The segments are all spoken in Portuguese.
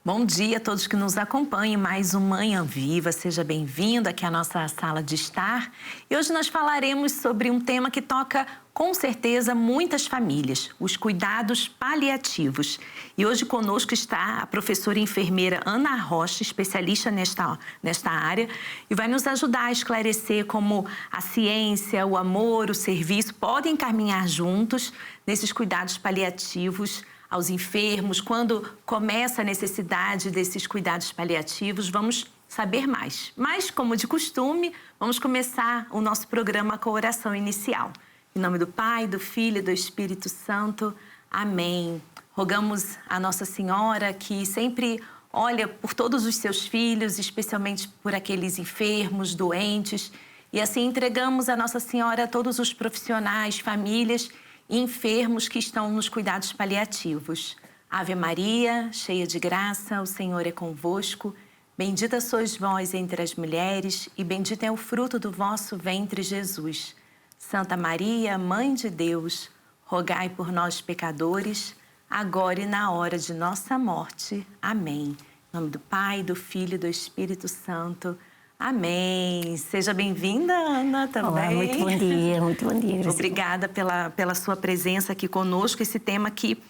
Bom dia a todos que nos acompanham em mais um Manhã Viva. Seja bem-vindo aqui à nossa sala de estar. E hoje nós falaremos sobre um tema que toca, com certeza, muitas famílias, os cuidados paliativos. E hoje conosco está a professora e enfermeira Ana Rocha, especialista nesta área, e vai nos ajudar a esclarecer como a ciência, o amor, o serviço podem caminhar juntos nesses cuidados paliativos aos enfermos. Quando começa a necessidade desses cuidados paliativos, vamos saber mais. Mas, como de costume, vamos começar o nosso programa com a oração inicial. Em nome do Pai, do Filho e do Espírito Santo. Amém. Rogamos a Nossa Senhora, que sempre olha por todos os seus filhos, especialmente por aqueles enfermos, doentes. E assim entregamos a Nossa Senhora a todos os profissionais, famílias e enfermos que estão nos cuidados paliativos. Ave Maria, cheia de graça, o Senhor é convosco. Bendita sois vós entre as mulheres e bendito é o fruto do vosso ventre, Jesus. Santa Maria, Mãe de Deus, rogai por nós, pecadores, agora e na hora de nossa morte. Amém. Em nome do Pai, do Filho e do Espírito Santo. Amém. Seja bem-vinda, Ana, também. Olá, muito bom dia, muito bom dia. Obrigada pela sua presença aqui conosco. Esse tema que,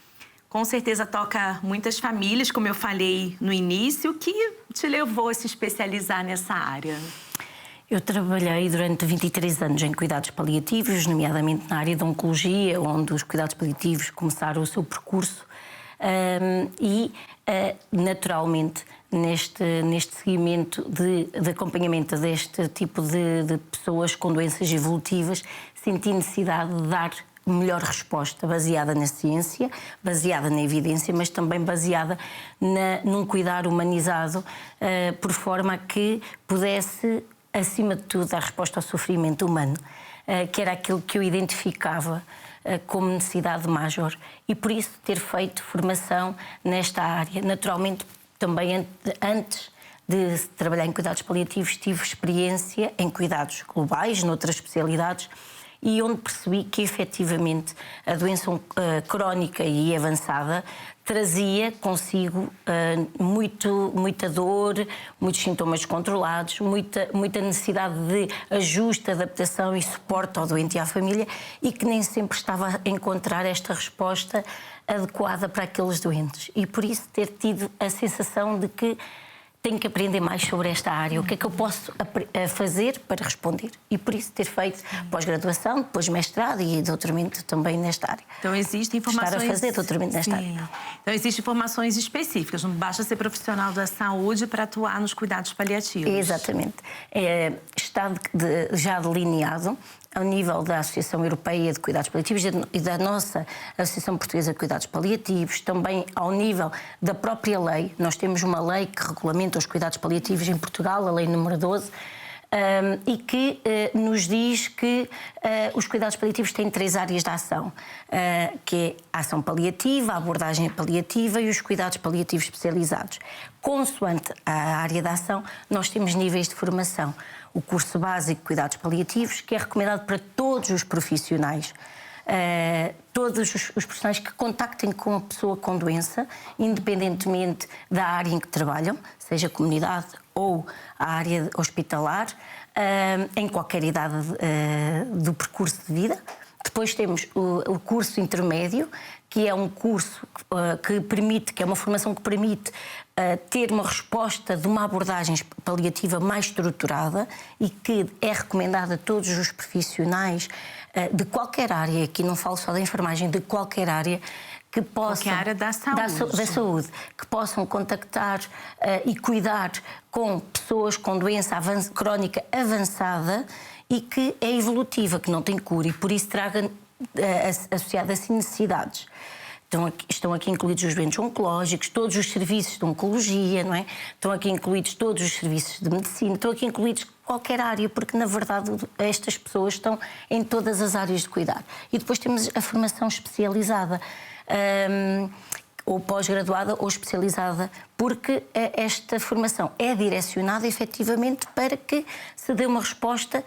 com certeza, toca muitas famílias, como eu falei no início. O que te levou a se especializar nessa área? Eu trabalhei durante 23 anos em cuidados paliativos, nomeadamente na área da oncologia, onde os cuidados paliativos começaram o seu percurso naturalmente, neste seguimento de acompanhamento deste tipo de pessoas com doenças evolutivas, senti necessidade de dar melhor resposta, baseada na ciência, baseada na evidência, mas também baseada num cuidar humanizado, por forma a que pudesse, acima de tudo, dar resposta ao sofrimento humano, que era aquilo que eu identificava como necessidade major. E por isso ter feito formação nesta área. Naturalmente, também antes de trabalhar em cuidados paliativos, tive experiência em cuidados globais, noutras especialidades, e onde percebi que, efetivamente, a doença crónica e avançada trazia consigo muita dor, muitos sintomas descontrolados, muita necessidade de ajuste, adaptação e suporte ao doente e à família, e que nem sempre estava a encontrar esta resposta adequada para aqueles doentes. E por isso ter tido a sensação de que tenho que aprender mais sobre esta área, o que é que eu posso fazer para responder. E por isso ter feito pós-graduação, depois mestrado e doutoramento também nesta área. Então existem informações... Estar a fazer doutoramento nesta área. Então existem informações específicas, não basta ser profissional da saúde para atuar nos cuidados paliativos. Exatamente. Está já delineado ao nível da Associação Europeia de Cuidados Paliativos e da nossa Associação Portuguesa de Cuidados Paliativos, também ao nível da própria lei. Nós temos uma lei que regulamenta os cuidados paliativos em Portugal, a Lei número 12, e que nos diz que os cuidados paliativos têm 3 áreas de ação, que é a ação paliativa, a abordagem paliativa e os cuidados paliativos especializados. Consoante a área de ação, nós temos níveis de formação. O curso básico de cuidados paliativos, que é recomendado para todos os profissionais, todos os profissionais que contactem com a pessoa com doença, independentemente da área em que trabalham, seja comunidade ou a área hospitalar, em qualquer idade do percurso de vida. Depois temos o curso intermédio, que é um curso que é uma formação que permite ter uma resposta de uma abordagem paliativa mais estruturada e que é recomendada a todos os profissionais de qualquer área, aqui não falo só da enfermagem, de qualquer área, que possam, qualquer área da saúde, que possam contactar e cuidar com pessoas com doença crónica avançada e que é evolutiva, que não tem cura e por isso traga associadas a necessidades. Estão aqui incluídos os doentes oncológicos, todos os serviços de oncologia, não é? Estão aqui incluídos todos os serviços de medicina, estão aqui incluídos qualquer área, porque na verdade estas pessoas estão em todas as áreas de cuidar. E depois temos a formação especializada, ou pós-graduada ou especializada, porque esta formação é direcionada efetivamente para que se dê uma resposta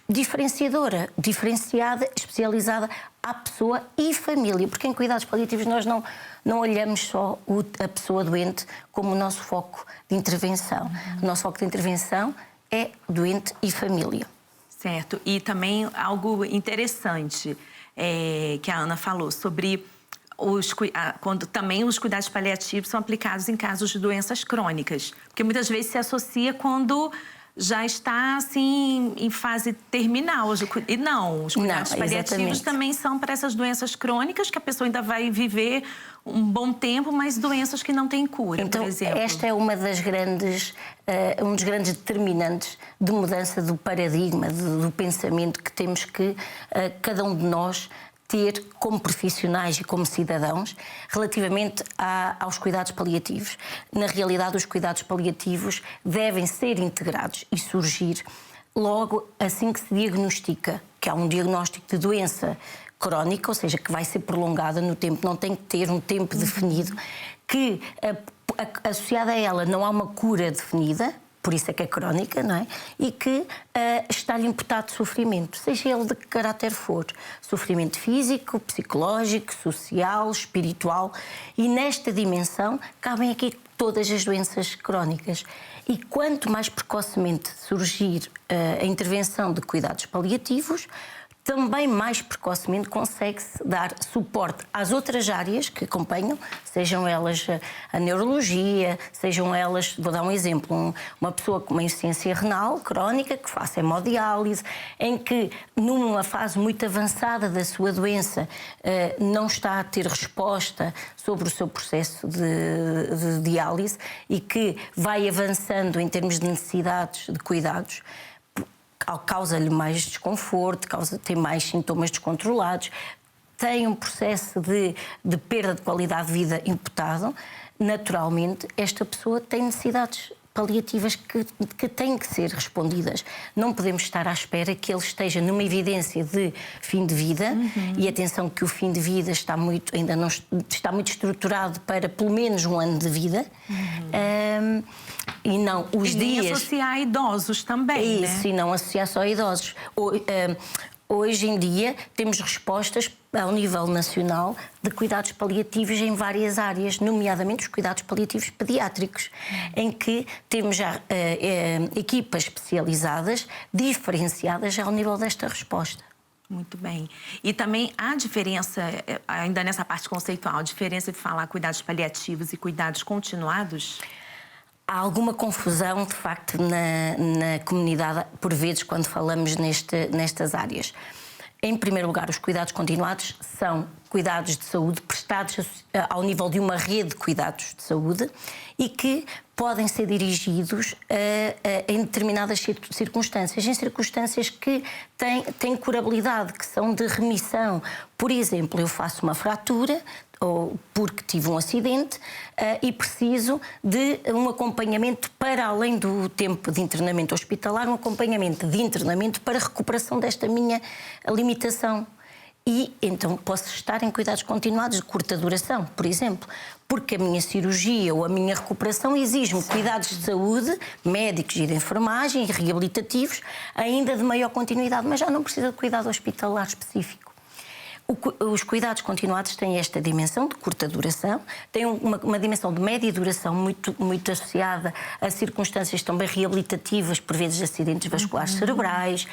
diferenciadora, diferenciada, especializada à pessoa e família, porque em cuidados paliativos nós não olhamos só a pessoa doente como o nosso foco de intervenção. O nosso foco de intervenção é doente e família. Certo. E também algo interessante que a Ana falou sobre quando também os cuidados paliativos são aplicados em casos de doenças crônicas. Porque muitas vezes se associa quando já está, assim, em fase terminal. E não, os cuidados paliativos também são para essas doenças crônicas, que a pessoa ainda vai viver um bom tempo, mas doenças que não têm cura, então, por exemplo. Esta é uma das grandes, um dos grandes determinantes de mudança do paradigma, do pensamento que temos que cada um de nós ter como profissionais e como cidadãos relativamente aos cuidados paliativos. Na realidade, os cuidados paliativos devem ser integrados e surgir logo assim que se diagnostica, que há um diagnóstico de doença crónica, ou seja, que vai ser prolongada no tempo, não tem que ter um tempo definido, que associada a ela não há uma cura definida, por isso é que é crónica, não é? E que está-lhe imputado sofrimento, seja ele de que caráter for. Sofrimento físico, psicológico, social, espiritual. E nesta dimensão cabem aqui todas as doenças crónicas. E quanto mais precocemente surgir a intervenção de cuidados paliativos, também mais precocemente consegue-se dar suporte às outras áreas que acompanham, sejam elas a neurologia, sejam elas, vou dar um exemplo, uma pessoa com uma insuficiência renal crónica que faça hemodiálise, em que numa fase muito avançada da sua doença não está a ter resposta sobre o seu processo de diálise e que vai avançando em termos de necessidades de cuidados, causa-lhe mais desconforto, tem mais sintomas descontrolados, tem um processo de perda de qualidade de vida imputado, naturalmente esta pessoa tem necessidades paliativas que têm que ser respondidas. Não podemos estar à espera que ele esteja numa evidência de fim de vida, e atenção que o fim de vida ainda não está muito estruturado para pelo menos um ano de vida. E não os dias. E associar a idosos também, isso, né? E não associar só a idosos. Hoje em dia temos respostas ao nível nacional de cuidados paliativos em várias áreas, nomeadamente os cuidados paliativos pediátricos, em que temos já equipas especializadas, diferenciadas ao nível desta resposta. Muito bem. E também há diferença, ainda nessa parte conceitual, a diferença de falar cuidados paliativos e cuidados continuados? Há alguma confusão, de facto, na comunidade, por vezes, quando falamos nestas áreas. Em primeiro lugar, os cuidados continuados são cuidados de saúde prestados ao nível de uma rede de cuidados de saúde e que podem ser dirigidos em determinadas circunstâncias, em circunstâncias que têm curabilidade, que são de remissão. Por exemplo, eu faço uma fratura ou porque tive um acidente e preciso de um acompanhamento para além do tempo de internamento hospitalar, um acompanhamento de internamento para recuperação desta minha limitação. E então posso estar em cuidados continuados de curta duração, por exemplo, porque a minha cirurgia ou a minha recuperação exige-me cuidados de saúde, médicos e de enfermagem e reabilitativos, ainda de maior continuidade, mas já não precisa de cuidado hospitalar específico. Os cuidados continuados têm esta dimensão de curta duração, têm uma dimensão de média duração muito associada a circunstâncias também reabilitativas, por vezes de acidentes vasculares cerebrais,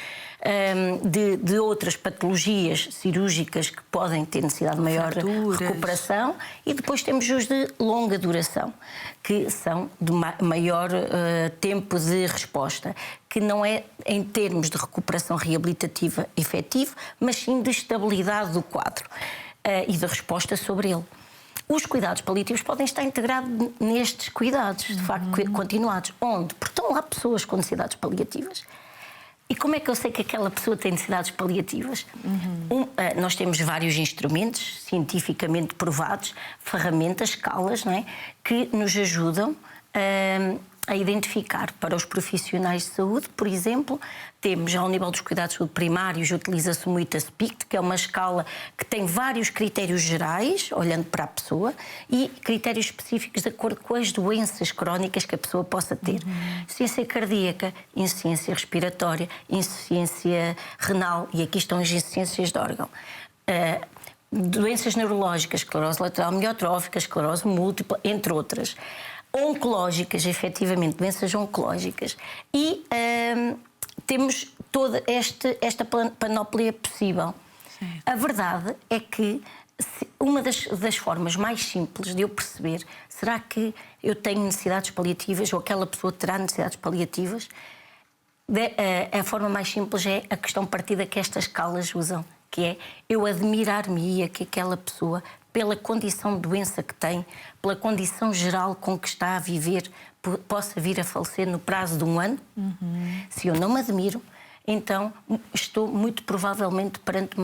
de outras patologias cirúrgicas que podem ter necessidade de maior recuperação, e depois temos os de longa duração, que são de maior tempo de resposta, que não é em termos de recuperação reabilitativa efetivo, mas sim de estabilidade do quadro e de resposta sobre ele. Os cuidados paliativos podem estar integrados nestes cuidados, de facto, continuados. Onde? Porque estão lá pessoas com necessidades paliativas. E como é que eu sei que aquela pessoa tem necessidades paliativas? Nós temos vários instrumentos cientificamente provados, ferramentas, escalas, não é? Que nos ajudam a identificar para os profissionais de saúde, por exemplo, temos ao nível dos cuidados de saúde primários, utiliza-se muito a SPICT, que é uma escala que tem vários critérios gerais, olhando para a pessoa, e critérios específicos de acordo com as doenças crónicas que a pessoa possa ter. Insuficiência cardíaca, insuficiência respiratória, insuficiência renal, e aqui estão as insuficiências de órgão. Doenças neurológicas, esclerose lateral amiotrófica, esclerose múltipla, entre outras. Oncológicas, efetivamente, doenças oncológicas. E temos toda esta panóplia possível. Sim. A verdade é que uma das formas mais simples de eu perceber, será que eu tenho necessidades paliativas ou aquela pessoa terá necessidades paliativas, a forma mais simples é a questão partida que estas escalas usam, que é eu admirar-me-ia que aquela pessoa, pela condição de doença que tem, pela condição geral com que está a viver, possa vir a falecer no prazo de 1 ano. Se eu não me admiro, então estou muito provavelmente perante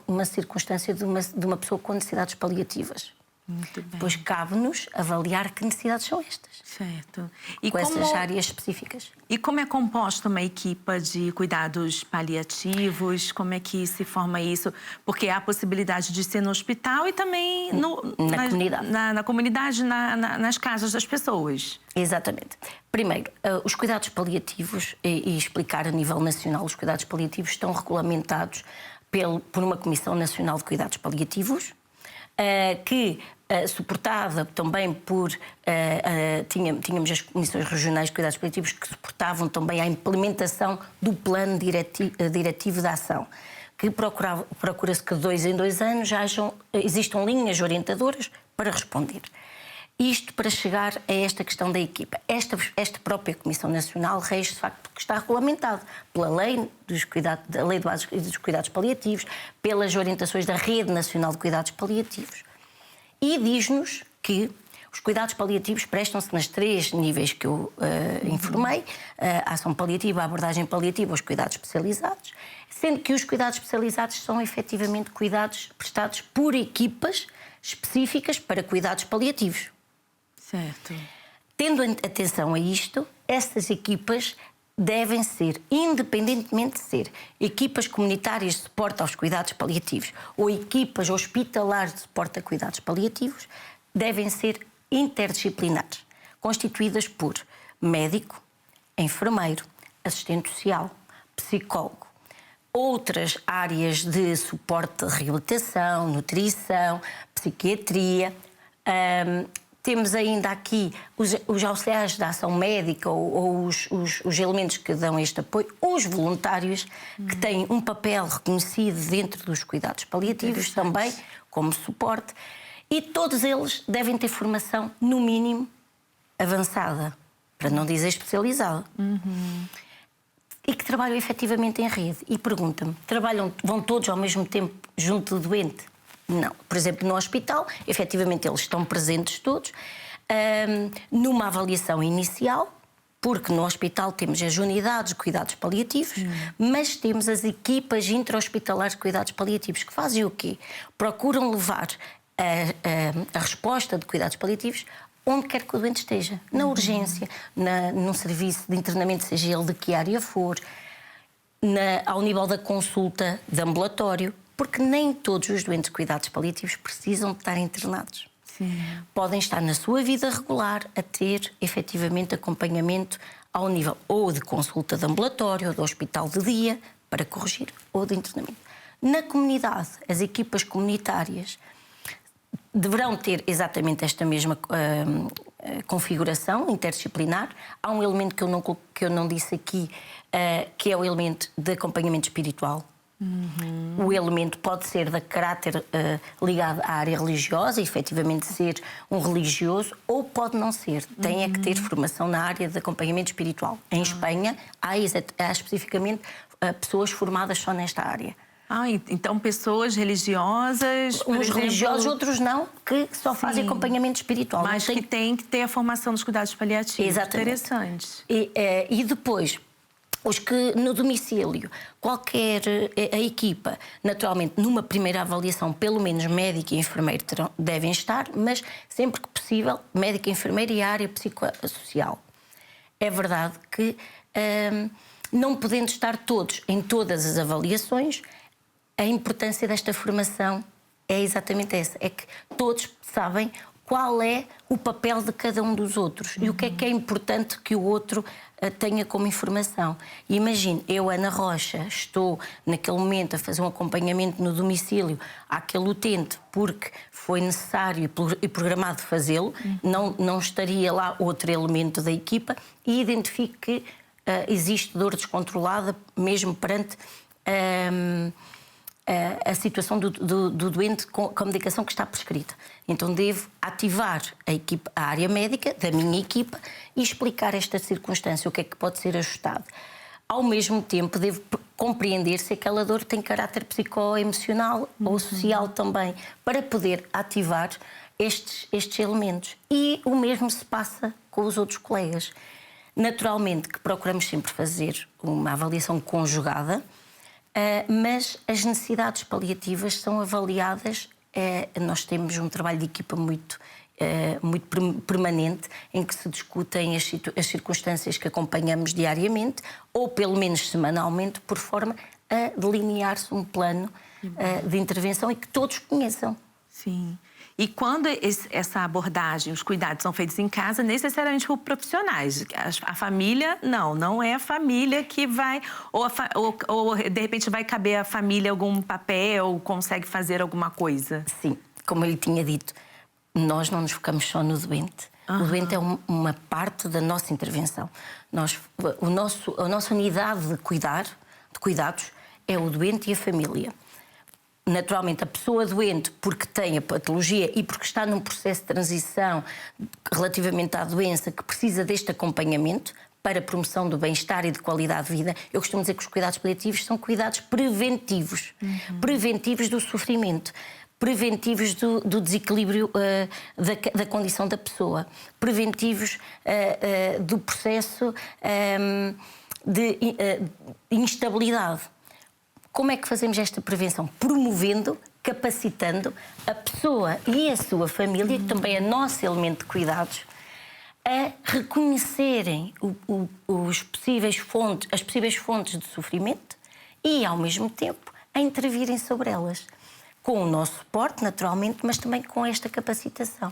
uma circunstância de uma pessoa com necessidades paliativas. Muito bem. Pois cabe-nos avaliar que necessidades são estas. Certo. E com essas áreas específicas. E como é composta uma equipa de cuidados paliativos? Como é que se forma isso? Porque há a possibilidade de ser no hospital e também na comunidade. Na comunidade, nas casas das pessoas. Exatamente. Primeiro, os cuidados paliativos, e explicar a nível nacional, os cuidados paliativos estão regulamentados por uma Comissão Nacional de Cuidados Paliativos, que suportada também por... tínhamos as comissões regionais de cuidados paliativos que suportavam também a implementação do plano diretivo de ação, que procura-se que de 2 em 2 anos existam linhas orientadoras para responder. Isto para chegar a esta questão da equipa. Esta própria Comissão Nacional rege, de facto, que está regulamentado pela lei da Lei de Bases dos Cuidados Paliativos, pelas orientações da Rede Nacional de Cuidados Paliativos, e diz-nos que os cuidados paliativos prestam-se nos 3 níveis que eu informei, a ação paliativa, a abordagem paliativa, os cuidados especializados, sendo que os cuidados especializados são efetivamente cuidados prestados por equipas específicas para cuidados paliativos. Certo. Tendo atenção a isto, essas equipas devem ser, independentemente de ser equipas comunitárias de suporte aos cuidados paliativos ou equipas hospitalares de suporte a cuidados paliativos, devem ser interdisciplinares, constituídas por médico, enfermeiro, assistente social, psicólogo, outras áreas de suporte de reabilitação, nutrição, psiquiatria. Temos ainda aqui os auxiliares da ação médica ou os elementos que dão este apoio, os voluntários, que têm um papel reconhecido dentro dos cuidados paliativos também, como suporte, e todos eles devem ter formação, no mínimo, avançada, para não dizer especializada. E que trabalham efetivamente em rede. E pergunta-me, vão todos ao mesmo tempo junto do doente? Não. Por exemplo, no hospital, efetivamente eles estão presentes todos, numa avaliação inicial, porque no hospital temos as unidades de cuidados paliativos, mas temos as equipas intra-hospitalares de cuidados paliativos, que fazem o quê? Procuram levar a resposta de cuidados paliativos onde quer que o doente esteja. Na urgência, num serviço de internamento, seja ele de que área for, ao nível da consulta de ambulatório, porque nem todos os doentes de cuidados paliativos precisam de estar internados. Sim. Podem estar na sua vida regular a ter, efetivamente, acompanhamento ao nível ou de consulta de ambulatório ou de hospital de dia, para corrigir, ou de internamento. Na comunidade, as equipas comunitárias deverão ter exatamente esta mesma configuração interdisciplinar. Há um elemento que eu não disse aqui, que é o elemento de acompanhamento espiritual. O elemento pode ser de caráter ligado à área religiosa, efetivamente ser um religioso, ou pode não ser. Tem é que ter formação na área de acompanhamento espiritual. Em Espanha há especificamente pessoas formadas só nesta área. Então pessoas religiosas... Uns religiosos, outros não, que só fazem acompanhamento espiritual. Mas que têm que ter a formação dos cuidados paliativos. Exatamente. Interessante. E depois... Os que no domicílio, a equipa, naturalmente, numa primeira avaliação, pelo menos médico e enfermeiro devem estar, mas sempre que possível, médico, enfermeiro e a área psicossocial. É verdade que, não podendo estar todos em todas as avaliações, a importância desta formação é exatamente essa, é que todos sabem qual é o papel de cada um dos outros e o que é importante que o outro tenha como informação. Imagine, eu, Ana Rocha, estou naquele momento a fazer um acompanhamento no domicílio àquele utente porque foi necessário e programado fazê-lo, não estaria lá outro elemento da equipa, e identifico que existe dor descontrolada mesmo perante a situação do doente com a medicação que está prescrita. Então devo ativar a área médica da minha equipa e explicar esta circunstância, o que é que pode ser ajustado. Ao mesmo tempo devo compreender se aquela dor tem caráter psicoemocional ou social também, para poder ativar estes elementos. E o mesmo se passa com os outros colegas. Naturalmente que procuramos sempre fazer uma avaliação conjugada, mas as necessidades paliativas são avaliadas. Nós temos um trabalho de equipa muito permanente, em que se discutem as circunstâncias que acompanhamos diariamente, ou pelo menos semanalmente, por forma a delinear-se um plano de intervenção e que todos conheçam. Sim. E quando essa abordagem, os cuidados são feitos em casa, necessariamente por profissionais. A família, não é a família que vai... Ou de repente vai caber à família algum papel, consegue fazer alguma coisa? Sim, como eu lhe tinha dito, nós não nos focamos só no doente. O doente é uma parte da nossa intervenção. A nossa unidade de cuidados é o doente e a família. Naturalmente, a pessoa doente, porque tem a patologia e porque está num processo de transição relativamente à doença, que precisa deste acompanhamento para a promoção do bem-estar e de qualidade de vida. Eu costumo dizer que os cuidados paliativos são cuidados preventivos. Preventivos do sofrimento, preventivos do desequilíbrio da condição da pessoa, preventivos do processo de instabilidade. Como é que fazemos esta prevenção? Promovendo, capacitando a pessoa e a sua família, que também é nosso elemento de cuidados, a reconhecerem as possíveis fontes de sofrimento e, ao mesmo tempo, a intervirem sobre elas. Com o nosso suporte, naturalmente, mas também com esta capacitação.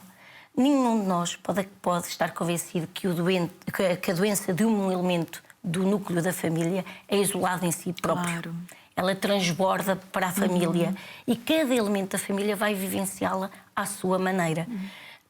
Nenhum de nós pode estar convencido que a doença de um elemento do núcleo da família é isolado em si próprio. Claro. Ela transborda para a família e cada elemento da família vai vivenciá-la à sua maneira.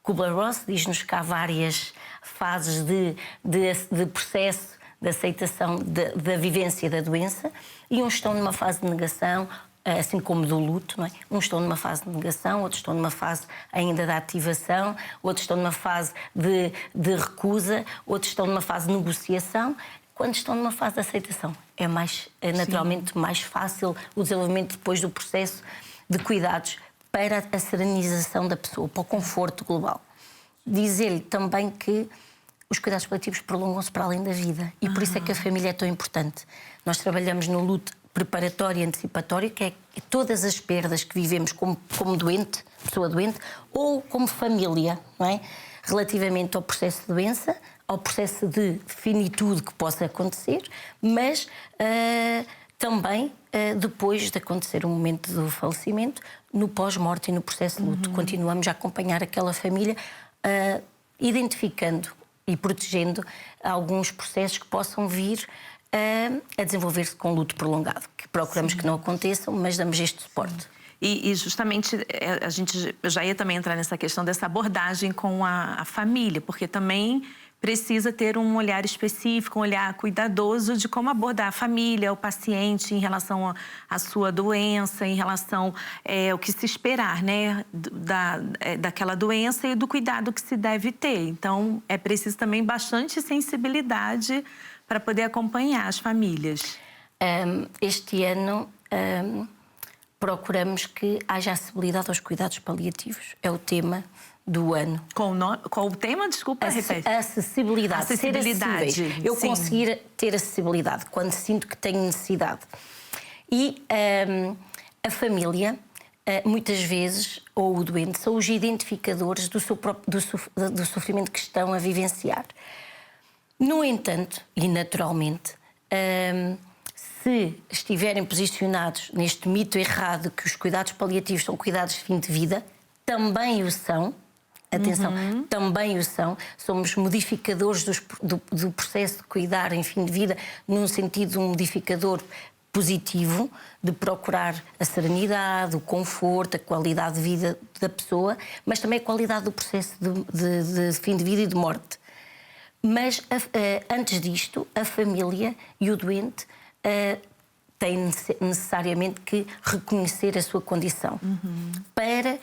Kubler-Ross diz-nos que há várias fases de processo de aceitação da vivência da doença, e uns estão numa fase de negação, assim como do luto, não é? Uns estão numa fase de negação, outros estão numa fase ainda de ativação, outros estão numa fase de recusa, outros estão numa fase de negociação. Quando estão numa fase de aceitação, é naturalmente mais fácil o desenvolvimento depois do processo de cuidados para a serenização da pessoa, para o conforto global. Dizer-lhe também que os cuidados paliativos prolongam-se para além da vida, e por isso é que a família é tão importante. Nós trabalhamos no luto preparatório e antecipatório, que é todas as perdas que vivemos como doente, pessoa doente, ou como família, não é? Relativamente ao processo de doença, ao processo de finitude que possa acontecer, mas também depois de acontecer o momento do falecimento, no pós-morte e no processo de luto. Continuamos a acompanhar aquela família, identificando e protegendo alguns processos que possam vir a desenvolver-se com luto prolongado, que procuramos que não aconteçam, mas damos este suporte. E justamente a gente já ia também entrar nessa questão dessa abordagem com a família, porque também precisa ter um olhar específico, um olhar cuidadoso de como abordar a família, o paciente em relação à sua doença, em relação ao que se esperar, né, daquela doença e do cuidado que se deve ter. Então, é preciso também bastante sensibilidade para poder acompanhar as famílias. Este ano procuramos que haja acessibilidade aos cuidados paliativos. É o tema do ano. Qual o tema? Desculpa, repete. Acessibilidade. Acessibilidade. Ser acessível. Eu conseguir ter acessibilidade quando sinto que tenho necessidade. E a família, muitas vezes, ou o doente, são os identificadores do sofrimento que estão a vivenciar. No entanto, e naturalmente, se estiverem posicionados neste mito errado que os cuidados paliativos são cuidados de fim de vida, também o são. Atenção, também o são. Somos modificadores do processo de cuidar em fim de vida, num sentido de um modificador positivo, de procurar a serenidade, o conforto, a qualidade de vida da pessoa, mas também a qualidade do processo de fim de vida e de morte. Mas antes disto, a família e o doente têm necessariamente que reconhecer a sua condição para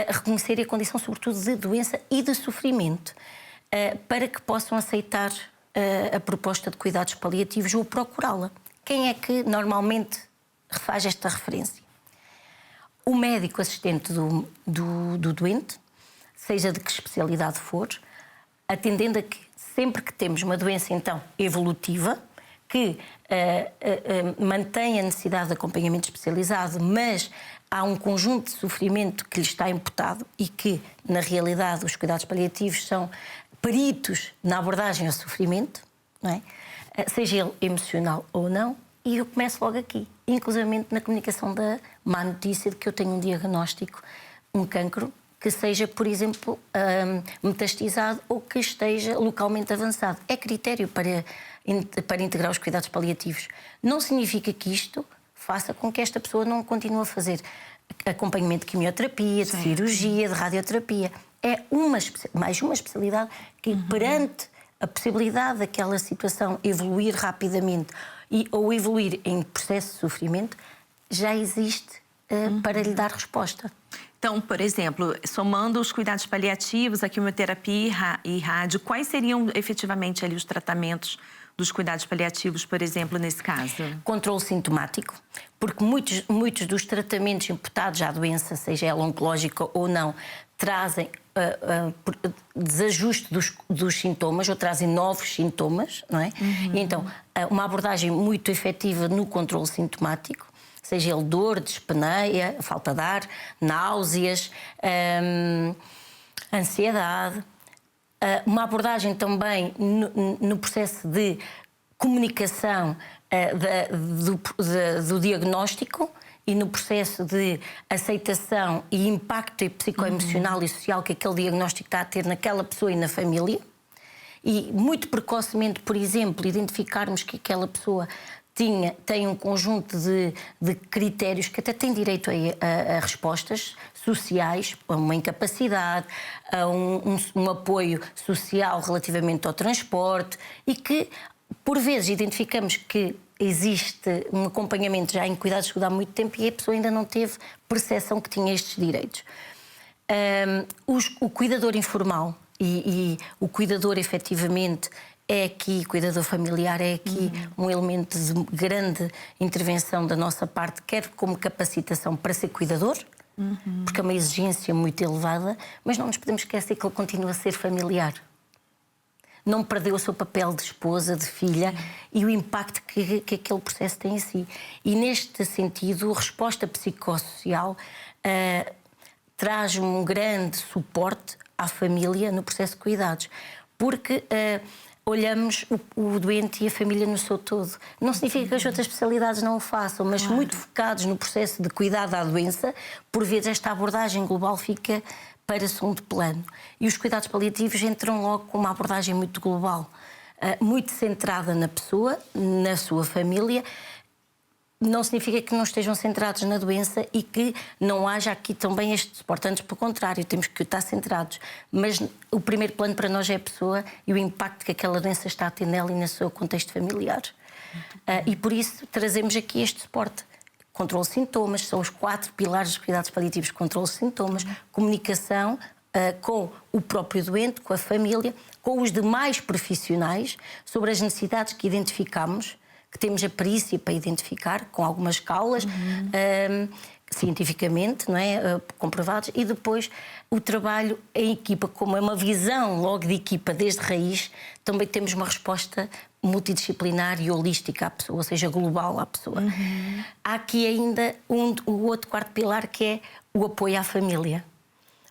reconhecer a condição, sobretudo, de doença e de sofrimento, para que possam aceitar a proposta de cuidados paliativos ou procurá-la. Quem é que normalmente faz esta referência? O médico assistente do doente, seja de que especialidade for, atendendo a que sempre que temos uma doença, então, evolutiva, que mantém a necessidade de acompanhamento especializado, mas há um conjunto de sofrimento que lhe está imputado e que, na realidade, os cuidados paliativos são peritos na abordagem ao sofrimento, não é? Seja ele emocional ou não, e eu começo logo aqui, inclusivamente na comunicação da má notícia de que eu tenho um diagnóstico, um cancro, que seja, por exemplo, metastizado ou que esteja localmente avançado. É critério para integrar os cuidados paliativos. Não significa que isto faça com que esta pessoa não continue a fazer acompanhamento de quimioterapia, de cirurgia, de radioterapia. É mais uma especialidade que, perante a possibilidade daquela situação evoluir rapidamente ou evoluir em processo de sofrimento, já existe para lhe dar resposta. Então, por exemplo, somando os cuidados paliativos, a quimioterapia e rádio, quais seriam efetivamente ali os tratamentos dos cuidados paliativos, por exemplo, nesse caso? Controle sintomático, porque muitos dos tratamentos imputados à doença, seja ela oncológica ou não, trazem desajuste dos sintomas ou trazem novos sintomas, não é? E então, uma abordagem muito efetiva no controle sintomático, seja ele dor, dispneia, falta de ar, náuseas, ansiedade. Uma abordagem também no processo de comunicação do diagnóstico e no processo de aceitação e impacto psicoemocional e social que aquele diagnóstico está a ter naquela pessoa e na família. E muito precocemente, por exemplo, identificarmos que aquela pessoa tem um conjunto de critérios que até tem direito a respostas sociais, a uma incapacidade, a um apoio social relativamente ao transporte e que, por vezes, identificamos que existe um acompanhamento já em cuidados de saúde há muito tempo e a pessoa ainda não teve percepção que tinha estes direitos. O cuidador informal e o cuidador, efetivamente, é aqui, cuidador familiar, é aqui um elemento de grande intervenção da nossa parte, quer como capacitação para ser cuidador, porque é uma exigência muito elevada, mas não nos podemos esquecer que ele continua a ser familiar. Não perdeu o seu papel de esposa, de filha e o impacto que aquele processo tem em si. E neste sentido, a resposta psicossocial traz um grande suporte à família no processo de cuidados, porque olhamos o doente e a família no seu todo. Não significa que as outras especialidades não o façam, mas muito focados no processo de cuidado à doença, por vezes esta abordagem global fica para segundo plano. E os cuidados paliativos entram logo com uma abordagem muito global, muito centrada na pessoa, na sua família. Não significa que não estejam centrados na doença e que não haja aqui também este suporte. Antes, pelo contrário, temos que estar centrados. Mas o primeiro plano para nós é a pessoa e o impacto que aquela doença está a ter nela e no seu contexto familiar. E por isso trazemos aqui este suporte. Controle de sintomas, são os 4 pilares dos cuidados paliativos: controle de sintomas, comunicação com o próprio doente, com a família, com os demais profissionais sobre as necessidades que identificamos, que temos a perícia para identificar, com algumas escalas, cientificamente, não é? Comprovados, e depois o trabalho em equipa, como é uma visão logo de equipa desde raiz, também temos uma resposta multidisciplinar e holística à pessoa, ou seja, global à pessoa. Há aqui ainda o outro quarto pilar, que é o apoio à família.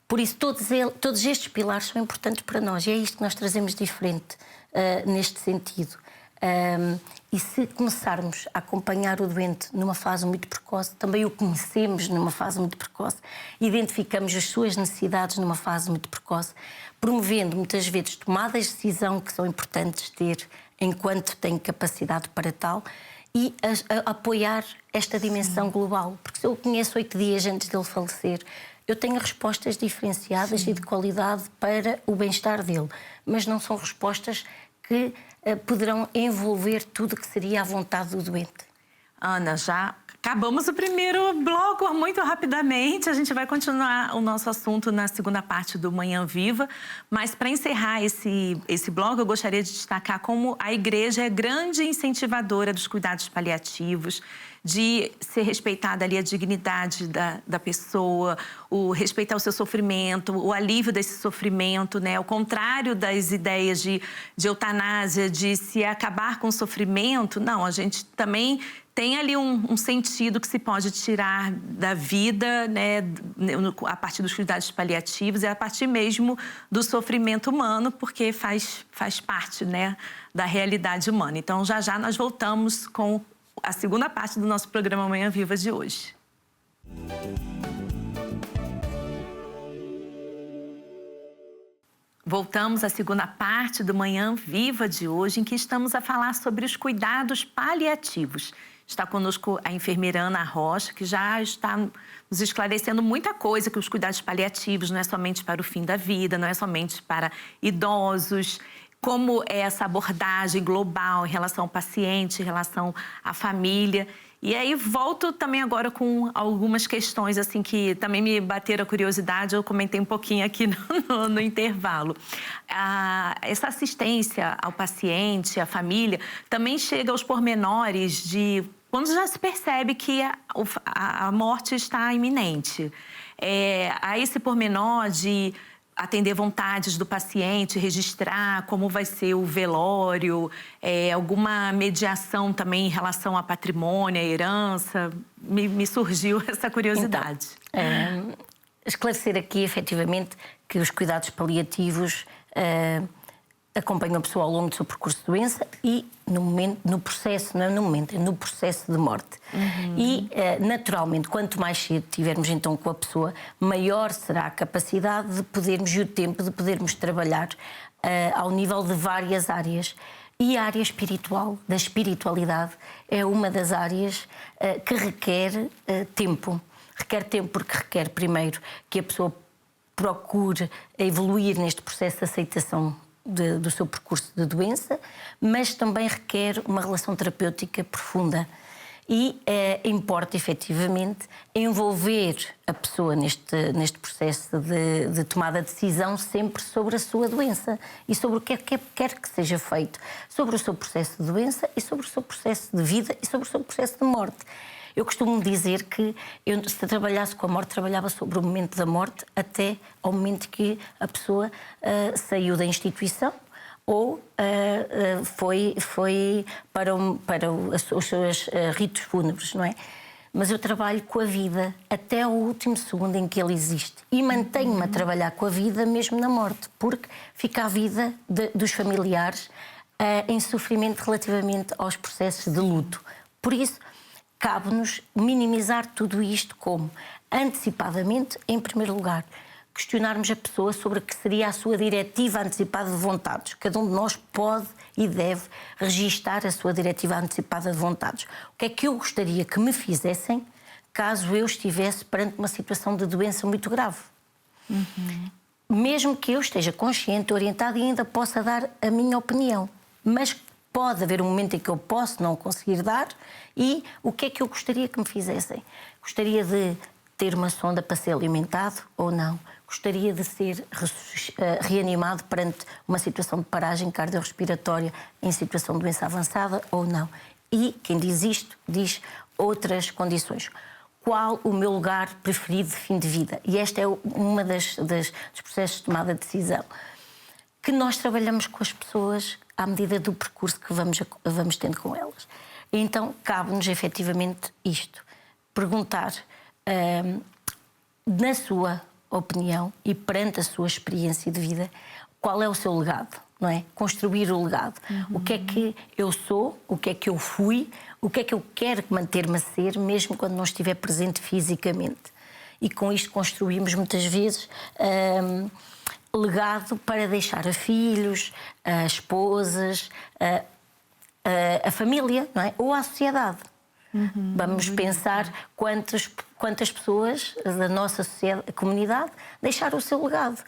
Por isso, todos estes pilares são importantes para nós e é isto que nós trazemos diferente neste sentido. E se começarmos a acompanhar o doente numa fase muito precoce, também o conhecemos numa fase muito precoce, identificamos as suas necessidades numa fase muito precoce, promovendo muitas vezes tomadas de decisão que são importantes ter enquanto tem capacidade para tal, e a apoiar esta dimensão global. Porque se eu o conheço 8 dias antes dele falecer, eu tenho respostas diferenciadas e de qualidade para o bem-estar dele, mas não são respostas que poderão envolver tudo que seria a vontade do doente. Ana, já acabamos o primeiro bloco muito rapidamente. A gente vai continuar o nosso assunto na segunda parte do Manhã Viva. Mas, para encerrar esse bloco, eu gostaria de destacar como a igreja é grande incentivadora dos cuidados paliativos, de ser respeitada ali a dignidade da pessoa, o respeitar o seu sofrimento, o alívio desse sofrimento, né? Ao contrário das ideias de eutanásia, de se acabar com o sofrimento, não, a gente também tem ali um sentido que se pode tirar da vida, né, a partir dos cuidados paliativos e a partir mesmo do sofrimento humano, porque faz parte, né, da realidade humana. Então, já nós voltamos com a segunda parte do nosso programa Manhã Viva de hoje. Voltamos à segunda parte do Manhã Viva de hoje, em que estamos a falar sobre os cuidados paliativos. Está conosco a enfermeira Ana Rocha, que já está nos esclarecendo muita coisa, que os cuidados paliativos não é somente para o fim da vida, não é somente para idosos, como é essa abordagem global em relação ao paciente, em relação à família. E aí volto também agora com algumas questões assim que também me bateram a curiosidade, eu comentei um pouquinho aqui no intervalo. Essa assistência ao paciente, à família, também chega aos pormenores de quando já se percebe que a morte está iminente. Há esse pormenor de atender vontades do paciente, registrar como vai ser o velório, alguma mediação também em relação a patrimônio, a herança. Me surgiu essa curiosidade. Então, esclarecer aqui, efetivamente, que os cuidados paliativos acompanham a pessoa ao longo do seu percurso de doença e no processo de morte. E, naturalmente, quanto mais cedo tivermos então com a pessoa, maior será a capacidade de podermos e o tempo de podermos trabalhar ao nível de várias áreas. E a área espiritual, da espiritualidade, é uma das áreas que requer tempo. Requer tempo porque requer, primeiro, que a pessoa procure evoluir neste processo de aceitação do seu percurso de doença, mas também requer uma relação terapêutica profunda. E importa, efetivamente, envolver a pessoa neste processo de tomada de decisão sempre sobre a sua doença e sobre o que quer que seja feito, sobre o seu processo de doença e sobre o seu processo de vida e sobre o seu processo de morte. Eu costumo dizer que eu, se trabalhasse com a morte, trabalhava sobre o momento da morte até ao momento que a pessoa saiu da instituição ou foi para os seus ritos fúnebres, não é? Mas eu trabalho com a vida até ao último segundo em que ele existe e mantenho-me a trabalhar com a vida mesmo na morte, porque fica a vida dos familiares em sofrimento relativamente aos processos de luto. Por isso, cabe-nos minimizar tudo isto como, antecipadamente, em primeiro lugar, questionarmos a pessoa sobre o que seria a sua diretiva antecipada de vontades. Cada um de nós pode e deve registar a sua diretiva antecipada de vontades. O que é que eu gostaria que me fizessem caso eu estivesse perante uma situação de doença muito grave? Mesmo que eu esteja consciente, orientada e ainda possa dar a minha opinião. Mas pode haver um momento em que eu posso não conseguir dar e o que é que eu gostaria que me fizessem? Gostaria de ter uma sonda para ser alimentado ou não? Gostaria de ser reanimado perante uma situação de paragem cardiorrespiratória em situação de doença avançada ou não? E quem diz isto diz outras condições. Qual o meu lugar preferido de fim de vida? E esta é uma dos processos de tomada de decisão. Que nós trabalhamos com as pessoas à medida do percurso que vamos tendo com elas. Então, cabe-nos efetivamente isto. Perguntar, na sua opinião e perante a sua experiência de vida, qual é o seu legado? não é? Construir o legado. O que é que eu sou, o que é que eu fui, o que é que eu quero manter-me a ser, mesmo quando não estiver presente fisicamente. E com isto construímos muitas vezes legado para deixar a filhos, a esposas, a família, não é? Ou à sociedade. Vamos pensar quantas pessoas da nossa comunidade deixaram o seu legado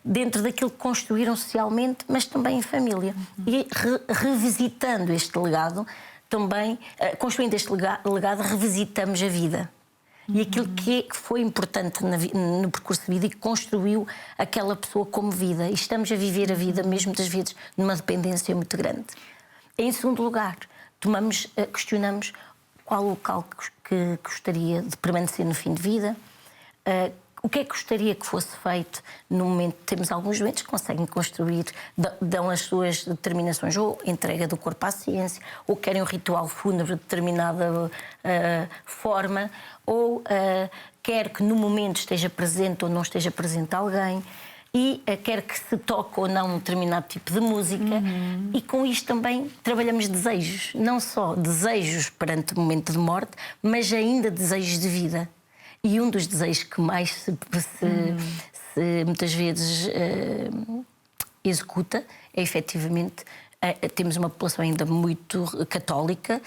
dentro daquilo que construíram socialmente, mas também em família. E revisitando este legado, também, construindo este legado, revisitamos a vida. E aquilo que foi importante no percurso de vida e que construiu aquela pessoa como vida. E estamos a viver a vida, mesmo muitas vezes, numa dependência muito grande. Em segundo lugar, questionamos qual o local que gostaria de permanecer no fim de vida, o que é que gostaria que fosse feito no momento. Temos alguns doentes que conseguem construir, dão as suas determinações, ou entrega do corpo à ciência, ou querem um ritual fúnebre de determinada forma, ou quer que no momento esteja presente ou não esteja presente alguém, e quer que se toque ou não um determinado tipo de música. E com isto também trabalhamos desejos, não só desejos perante o momento de morte, mas ainda desejos de vida. E um dos desejos que mais se muitas vezes executa é efetivamente. Temos uma população ainda muito católica.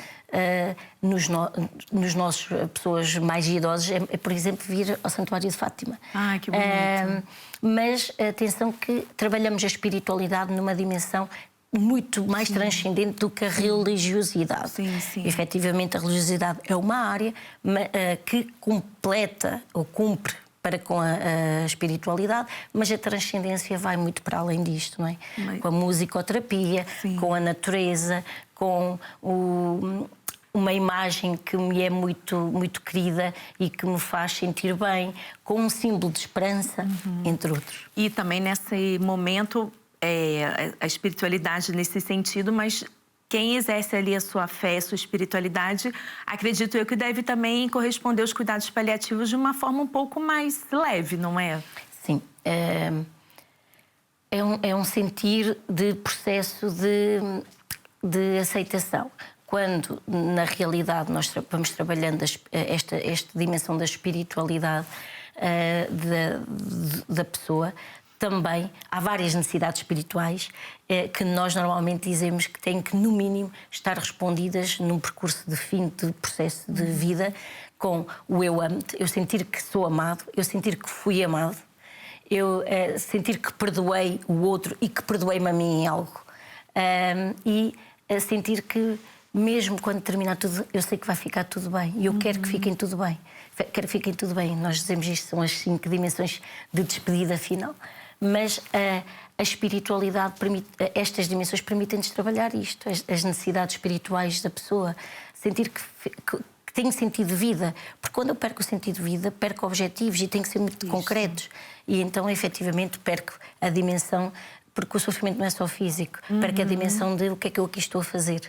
Nos nossos pessoas mais idosas é, por exemplo, vir ao Santuário de Fátima. Que bonito. Mas atenção que trabalhamos a espiritualidade numa dimensão muito mais transcendente do que a religiosidade. Sim. Efetivamente, a religiosidade é uma área que completa ou cumpre para com a espiritualidade, mas a transcendência vai muito para além disto, não é? Com a musicoterapia, com a natureza, com uma imagem que me é muito, muito querida e que me faz sentir bem, com um símbolo de esperança, entre outros. E também nesse momento, a espiritualidade nesse sentido, mas quem exerce ali a sua fé, a sua espiritualidade, acredito eu que deve também corresponder aos cuidados paliativos de uma forma um pouco mais leve, não é? Sim. É um sentir de processo de aceitação. Quando, na realidade, nós vamos trabalhando esta dimensão da espiritualidade da pessoa, também há várias necessidades espirituais que nós normalmente dizemos que têm que, no mínimo, estar respondidas num percurso de fim de processo de vida, com o eu amo-te, eu sentir que sou amado, eu sentir que fui amado, eu sentir que perdoei o outro e que perdoei-me a mim em algo, e sentir que, mesmo quando terminar tudo, eu sei que vai ficar tudo bem e eu quero que fiquem tudo bem. Quero que fiquem tudo bem. Nós dizemos isto, são as 5 dimensões de despedida final. Mas a espiritualidade estas dimensões permitem-nos trabalhar isto, as necessidades espirituais da pessoa, sentir que tenho sentido de vida, porque quando eu perco o sentido de vida, perco objetivos e tenho que ser muito concretos. E então, efetivamente, perco a dimensão, porque o sofrimento não é só físico, perco a dimensão de o que é que eu aqui estou a fazer,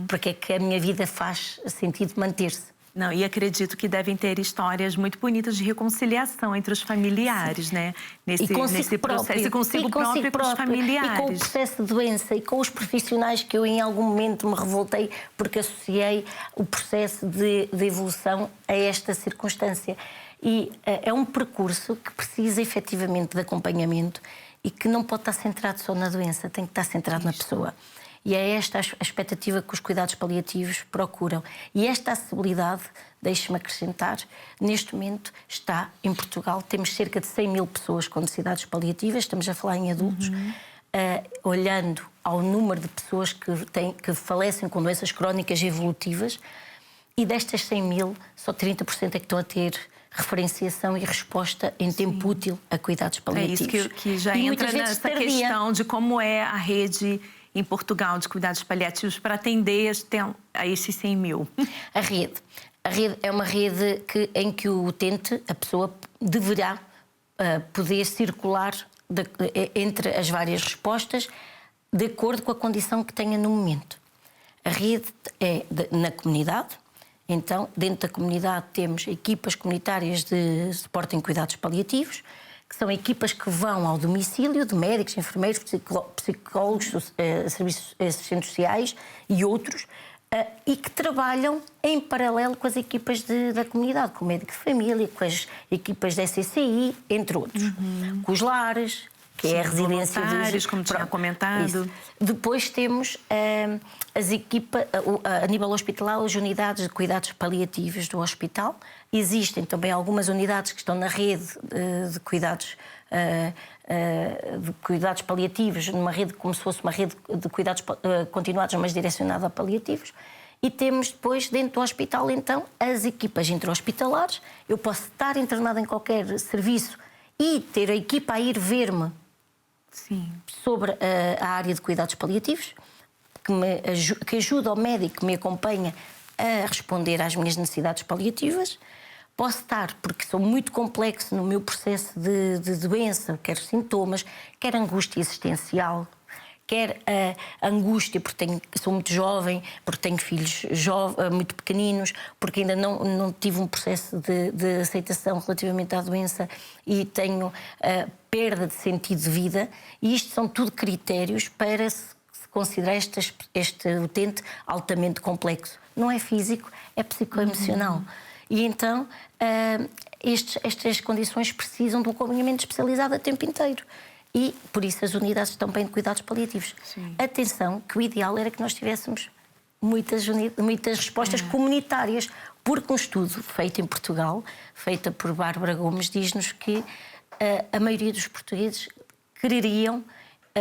porque é que a minha vida faz sentido manter-se. Não, e acredito que devem ter histórias muito bonitas de reconciliação entre os familiares, né? Nesse processo, e consigo próprio e com os familiares. E com o processo de doença e com os profissionais que eu em algum momento me revoltei porque associei o processo de evolução a esta circunstância. E é um percurso que precisa efetivamente de acompanhamento e que não pode estar centrado só na doença, tem que estar centrado na pessoa. E é esta a expectativa que os cuidados paliativos procuram. E esta acessibilidade, deixe-me acrescentar, neste momento está em Portugal. Temos cerca de 100 mil pessoas com necessidades paliativas, estamos a falar em adultos, olhando ao número de pessoas que falecem com doenças crónicas evolutivas, e destas 100 mil, só 30% é que estão a ter referenciação e resposta em tempo útil a cuidados paliativos. É isso que já entra nessa questão de como é a rede em Portugal de cuidados paliativos para atender a esses 100 mil. A rede é uma rede em que o utente, a pessoa, deverá poder circular entre as várias respostas de acordo com a condição que tenha no momento. A rede é na comunidade. Então, dentro da comunidade temos equipas comunitárias de suporte em cuidados paliativos, que são equipas que vão ao domicílio de médicos, enfermeiros, psicólogos, serviços assistentes sociais e outros, e que trabalham em paralelo com as equipas da comunidade, com o médico de família, com as equipas da SCCI, entre outros. Com os lares, que é a residência dos... como tinha comentado. Isso. Depois temos as equipas, a nível hospitalar, as unidades de cuidados paliativos do hospital. Existem também algumas unidades que estão na rede de cuidados paliativos, numa rede como se fosse uma rede de cuidados continuados, mas direcionada a paliativos. E temos depois, dentro do hospital, então, as equipas intra-hospitalares. Eu posso estar internada em qualquer serviço e ter a equipa a ir ver-me sobre a área de cuidados paliativos, que ajuda o médico que me acompanha a responder às minhas necessidades paliativas. Posso estar, porque sou muito complexo no meu processo de doença, quer sintomas, quer angústia existencial, quer a angústia porque sou muito jovem, porque tenho filhos muito pequeninos, porque ainda não tive um processo de aceitação relativamente à doença e tenho perda de sentido de vida. E isto são tudo critérios para se considerar este utente altamente complexo. Não é físico, é psicoemocional. E então estas condições precisam de um acompanhamento especializado a tempo inteiro. E, por isso, as unidades também de cuidados paliativos. Sim. Atenção, que o ideal era que nós tivéssemos muitas respostas comunitárias, porque um estudo feito em Portugal, feito por Bárbara Gomes, diz-nos que a maioria dos portugueses quereriam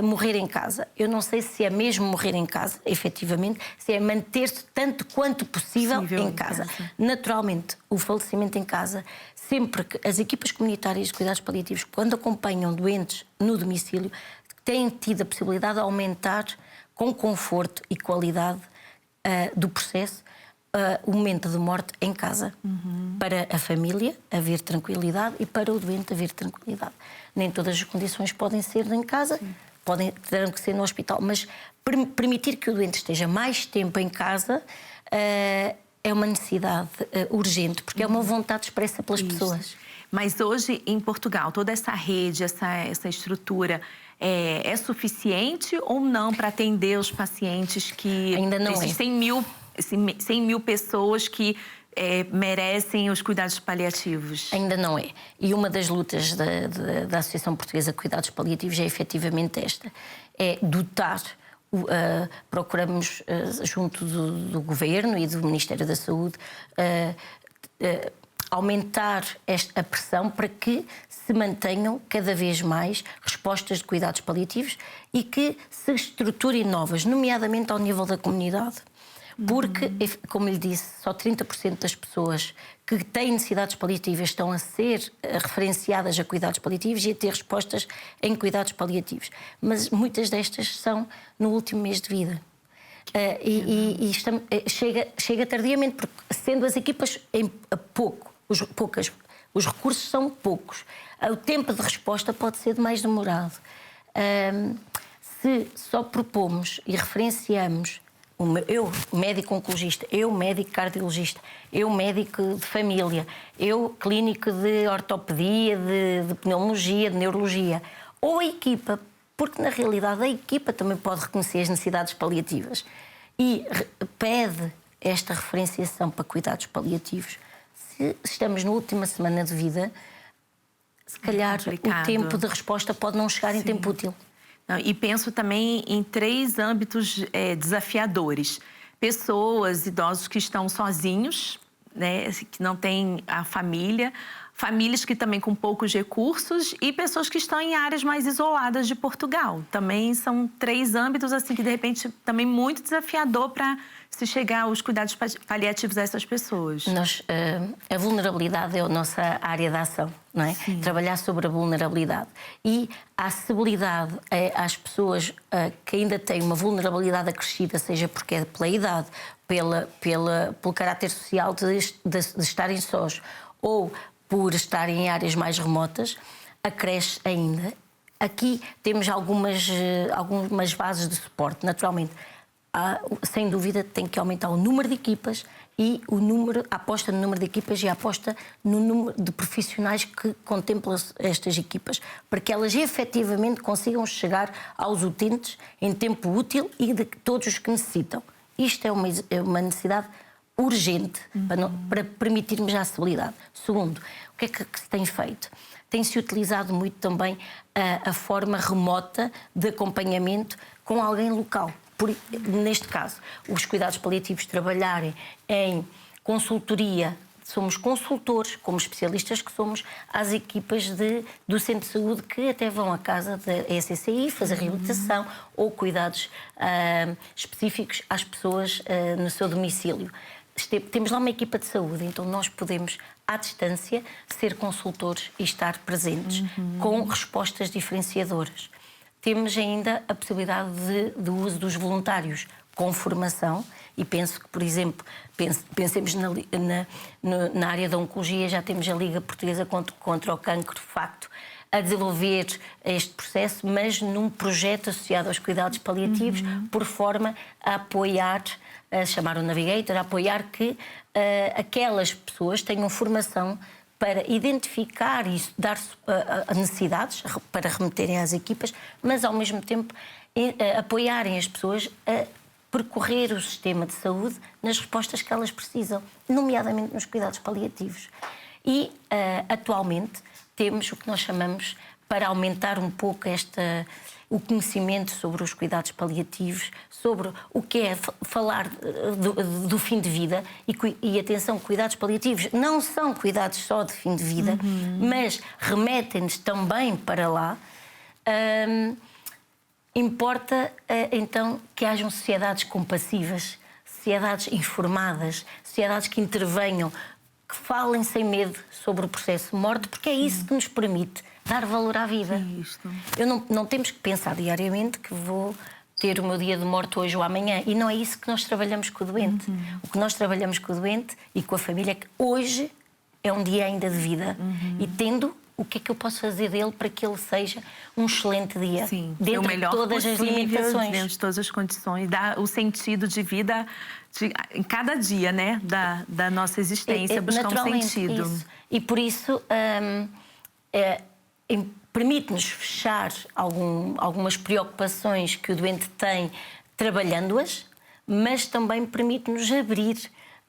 morrer em casa. Eu não sei se é mesmo morrer em casa, efetivamente, se é manter-se tanto quanto possível em casa. Naturalmente, o falecimento em casa, sempre que as equipas comunitárias de cuidados paliativos, quando acompanham doentes no domicílio, têm tido a possibilidade de aumentar com conforto e qualidade do processo o momento de morte em casa. Para a família haver tranquilidade e para o doente haver tranquilidade. Nem todas as condições podem ser em casa, terão que ser no hospital, mas permitir que o doente esteja mais tempo em casa é uma necessidade urgente, porque é uma vontade expressa pelas pessoas. Mas hoje, em Portugal, toda essa rede, essa estrutura é suficiente ou não para atender os pacientes que... Ainda não existem 100 mil pessoas que merecem os cuidados paliativos? Ainda não é. E uma das lutas da Associação Portuguesa de Cuidados Paliativos é efetivamente esta. É dotar... procuramos, junto do Governo e do Ministério da Saúde, aumentar a pressão para que se mantenham cada vez mais respostas de cuidados paliativos e que se estruturem novas, nomeadamente ao nível da comunidade. Porque, como lhe disse, só 30% das pessoas que têm necessidades paliativas estão a ser referenciadas a cuidados paliativos e a ter respostas em cuidados paliativos. Mas muitas destas são no último mês de vida. Chega tardiamente, porque sendo as equipas os recursos são poucos. O tempo de resposta pode ser mais demorado. Se só propomos e referenciamos eu, médico oncologista, eu, médico cardiologista, eu, médico de família, eu, clínico de ortopedia, de pneumologia, de neurologia, ou a equipa, porque na realidade a equipa também pode reconhecer as necessidades paliativas e pede esta referenciação para cuidados paliativos. Se estamos na última semana de vida, se calhar o tempo de resposta pode não chegar em tempo útil. E penso também em 3 âmbitos desafiadores. Pessoas, idosos que estão sozinhos, né, que não têm a família, famílias que também com poucos recursos e pessoas que estão em áreas mais isoladas de Portugal. Também são 3 âmbitos assim que, de repente, também muito desafiador para se chegar aos cuidados paliativos a essas pessoas. A vulnerabilidade é a nossa área de ação, não é? Sim. Trabalhar sobre a vulnerabilidade. E a acessibilidade às pessoas que ainda têm uma vulnerabilidade acrescida, seja porque é pela idade, pelo caráter social de estarem sós, ou por estarem em áreas mais remotas, acresce ainda. Aqui temos algumas bases de suporte, naturalmente. sem dúvida, tem que aumentar o número de equipas e a aposta no número de equipas e a aposta no número de profissionais que contemplam estas equipas, para que elas efetivamente consigam chegar aos utentes em tempo útil e de todos os que necessitam. Isto é uma necessidade urgente para permitirmos a acessibilidade. Segundo, o que é que se tem feito? Tem-se utilizado muito também a forma remota de acompanhamento com alguém local. Neste caso, os cuidados paliativos trabalharem em consultoria, somos consultores, como especialistas que somos, às equipas do centro de saúde que até vão à casa da ECCI fazer reabilitação ou cuidados específicos às pessoas no seu domicílio. Temos lá uma equipa de saúde, então nós podemos, à distância, ser consultores e estar presentes com respostas diferenciadoras. Temos ainda a possibilidade do uso dos voluntários com formação e penso que, por exemplo, pensemos na área da oncologia, já temos a Liga Portuguesa contra o Cancro, de facto, a desenvolver este processo, mas num projeto associado aos cuidados paliativos, por forma a apoiar, a chamar o Navigator, a apoiar que aquelas pessoas tenham formação para identificar e dar necessidades para remeterem às equipas, mas ao mesmo tempo apoiarem as pessoas a percorrer o sistema de saúde nas respostas que elas precisam, nomeadamente nos cuidados paliativos. E atualmente temos o que nós chamamos, para aumentar um pouco o conhecimento sobre os cuidados paliativos, sobre o que é falar do fim de vida e atenção, cuidados paliativos não são cuidados só de fim de vida, mas remetem-nos também para lá. Importa então que hajam sociedades compassivas, sociedades informadas, sociedades que intervenham, que falem sem medo sobre o processo de morte, porque é isso que nos permite dar valor à vida. Não temos que pensar diariamente que vou ter o meu dia de morte hoje ou amanhã. E não é isso que nós trabalhamos com o doente. O que nós trabalhamos com o doente e com a família é que hoje é um dia ainda de vida. E tendo, o que é que eu posso fazer dele para que ele seja um excelente dia? Sim, dentro de todas as limitações. Dentro de todas as condições. Dar o sentido de vida em cada dia, né? Da nossa existência, buscar um sentido. Isso. E por isso permite-nos fechar algumas preocupações que o doente tem trabalhando-as, mas também permite-nos abrir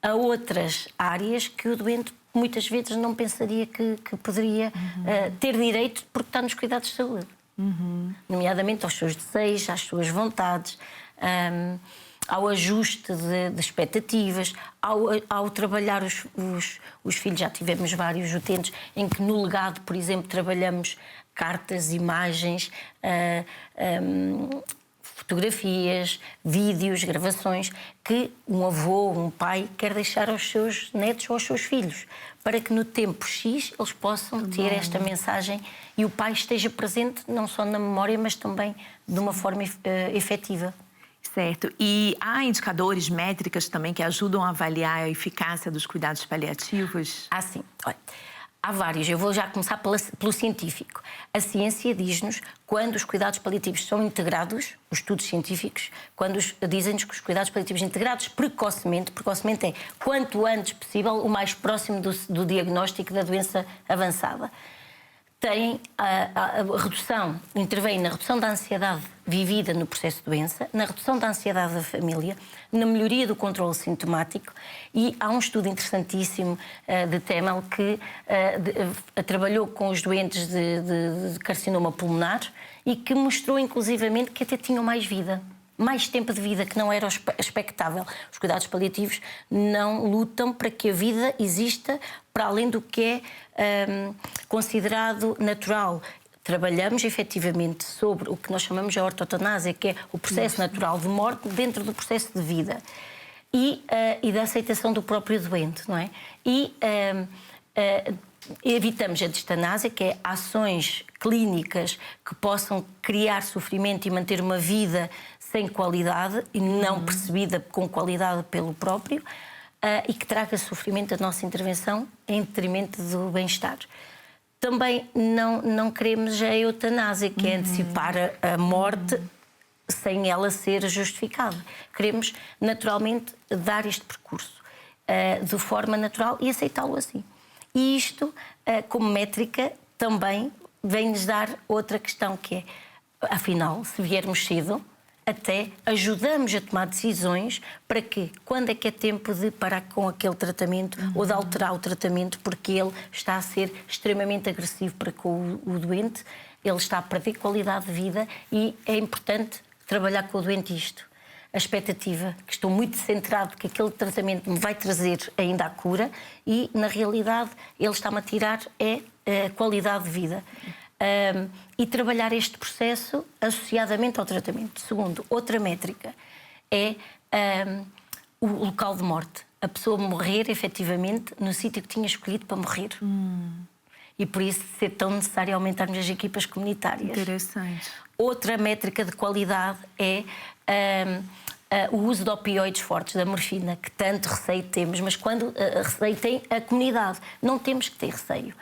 a outras áreas que o doente muitas vezes não pensaria que poderia ter direito porque está nos cuidados de saúde. Nomeadamente aos seus desejos, às suas vontades, ao ajuste de expectativas, ao trabalhar os filhos. Já tivemos vários utentes em que no legado, por exemplo, trabalhamos cartas, imagens, fotografias, vídeos, gravações que um avô, um pai quer deixar aos seus netos ou aos seus filhos, para que no tempo X eles possam ter esta mensagem e o pai esteja presente não só na memória, mas também de uma forma efetiva. Certo. E há indicadores, métricas também que ajudam a avaliar a eficácia dos cuidados paliativos? Sim. Olha, há vários. Eu vou já começar pelo científico. A ciência diz-nos quando os cuidados paliativos são integrados, os estudos científicos, quando dizem-nos que os cuidados paliativos integrados precocemente é quanto antes possível, o mais próximo do diagnóstico da doença avançada, têm intervém na redução da ansiedade vivida no processo de doença, na redução da ansiedade da família, na melhoria do controle sintomático. E há um estudo interessantíssimo de Temel que trabalhou com os doentes de carcinoma pulmonar e que mostrou inclusivamente que até tinham mais vida, mais tempo de vida, que não era expectável. Os cuidados paliativos não lutam para que a vida exista para além do que é considerado natural. Trabalhamos efetivamente sobre o que nós chamamos de ortotanásia, que é o processo natural de morte dentro do processo de vida e da aceitação do próprio doente, não é? E evitamos a distanásia, que é ações clínicas que possam criar sofrimento e manter uma vida sem qualidade e não percebida com qualidade pelo próprio e que traga sofrimento da nossa intervenção em detrimento do bem-estar. Também não queremos a eutanásia, que é antecipar a morte sem ela ser justificada. Queremos, naturalmente, dar este percurso de forma natural e aceitá-lo assim. E isto, como métrica, também vem-nos dar outra questão, que é, afinal, se viermos cedo, até ajudamos a tomar decisões para que, quando é que é tempo de parar com aquele tratamento ou de alterar o tratamento, porque ele está a ser extremamente agressivo para com o doente, ele está a perder qualidade de vida e é importante trabalhar com o doente isto. A expectativa, que estou muito centrado que aquele tratamento me vai trazer ainda a cura e, na realidade, ele está-me a tirar a qualidade de vida. E trabalhar este processo associadamente ao tratamento. Segundo, outra métrica é o local de morte. A pessoa morrer, efetivamente, no sítio que tinha escolhido para morrer. E por isso ser tão necessário aumentarmos as equipas comunitárias. Interessante. Outra métrica de qualidade é o uso de opioides fortes, da morfina, que tanto receio temos, mas quando receio tem a comunidade, não temos que ter receio.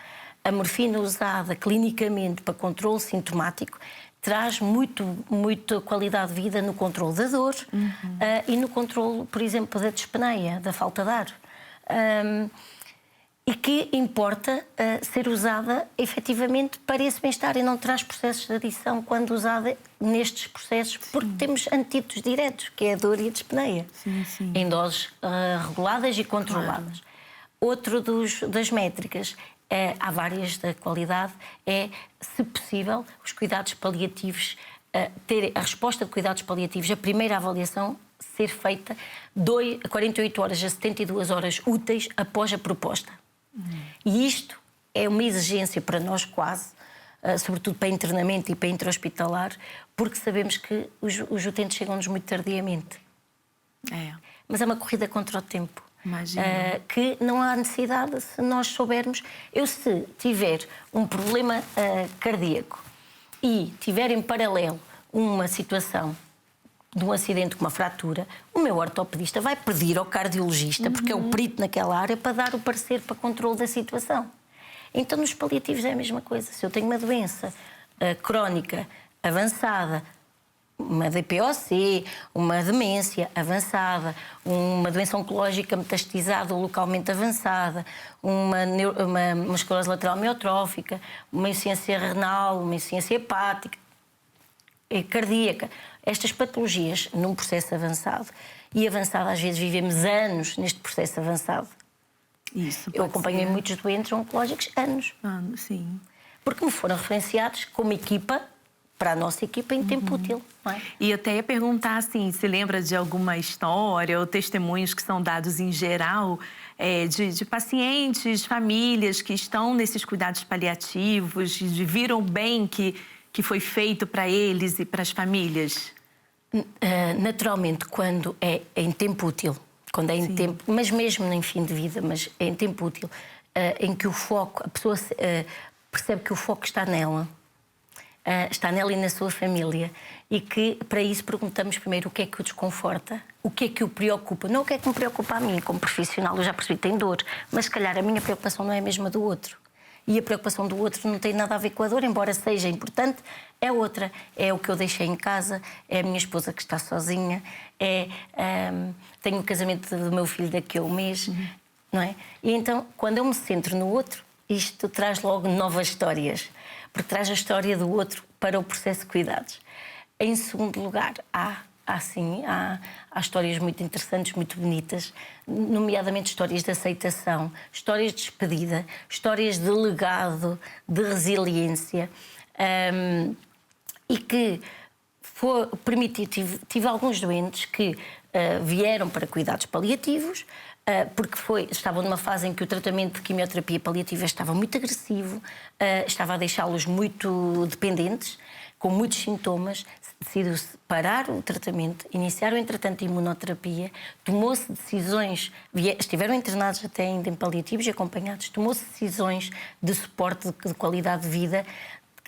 A morfina usada clinicamente para controle sintomático traz muita qualidade de vida no controle da dor e no controle, por exemplo, da dispneia, da falta de ar. E que importa ser usada efetivamente para esse bem-estar e não traz processos de adição quando usada nestes processos, porque temos antídotos diretos, que é a dor e a dispneia, em doses reguladas e controladas. Claro. Outro das métricas, há várias da qualidade, é, se possível, os cuidados paliativos, ter a resposta de cuidados paliativos, a primeira avaliação ser feita 48 horas a 72 horas úteis após a proposta. E isto é uma exigência para nós quase, sobretudo para internamento e para intra-hospitalar, porque sabemos que os utentes chegam-nos muito tardiamente. Mas é uma corrida contra o tempo. Que não há necessidade, se nós soubermos. Eu, se tiver um problema cardíaco e tiver em paralelo uma situação de um acidente com uma fratura, o meu ortopedista vai pedir ao cardiologista, porque é o perito naquela área, para dar o parecer para controle da situação. Então, nos paliativos é a mesma coisa. Se eu tenho uma doença crónica avançada, uma DPOC, uma demência avançada, uma doença oncológica metastizada ou localmente avançada, uma esclerose lateral amiotrófica, uma insuficiência renal, uma insuficiência hepática, cardíaca. Estas patologias num processo avançado, e avançado às vezes vivemos anos neste processo avançado. Eu acompanhei muitos doentes oncológicos anos. Sim. Porque me foram referenciados como equipa, para a nossa equipa, em tempo útil. Não é? E eu até ia perguntar, assim, se lembra de alguma história ou testemunhos que são dados em geral de pacientes, famílias que estão nesses cuidados paliativos, viram bem que foi feito para eles e para as famílias? Naturalmente, quando é em tempo útil, quando é em tempo, mas mesmo em fim de vida, mas é em tempo útil, em que o foco, a pessoa percebe que o foco está nela e na sua família, e que para isso perguntamos primeiro o que é que o desconforta, o que é que o preocupa, não o que é que me preocupa a mim como profissional. Eu já percebi que tem dor, mas se calhar a minha preocupação não é a mesma do outro. E a preocupação do outro não tem nada a ver com a dor, embora seja importante, é outra. É o que eu deixei em casa, é a minha esposa que está sozinha, tenho o casamento do meu filho daqui a um mês, não é? E então, quando eu me centro no outro, isto traz logo novas histórias, porque traz a história do outro para o processo de cuidados. Em segundo lugar, há histórias muito interessantes, muito bonitas, nomeadamente histórias de aceitação, histórias de despedida, histórias de legado, de resiliência, e que tive alguns doentes que vieram para cuidados paliativos, porque estavam numa fase em que o tratamento de quimioterapia paliativa estava muito agressivo, estava a deixá-los muito dependentes, com muitos sintomas. Decidiu-se parar o tratamento, iniciar o entretanto imunoterapia, tomou-se decisões, estiveram internados até ainda em paliativos e acompanhados, tomou-se decisões de suporte de qualidade de vida.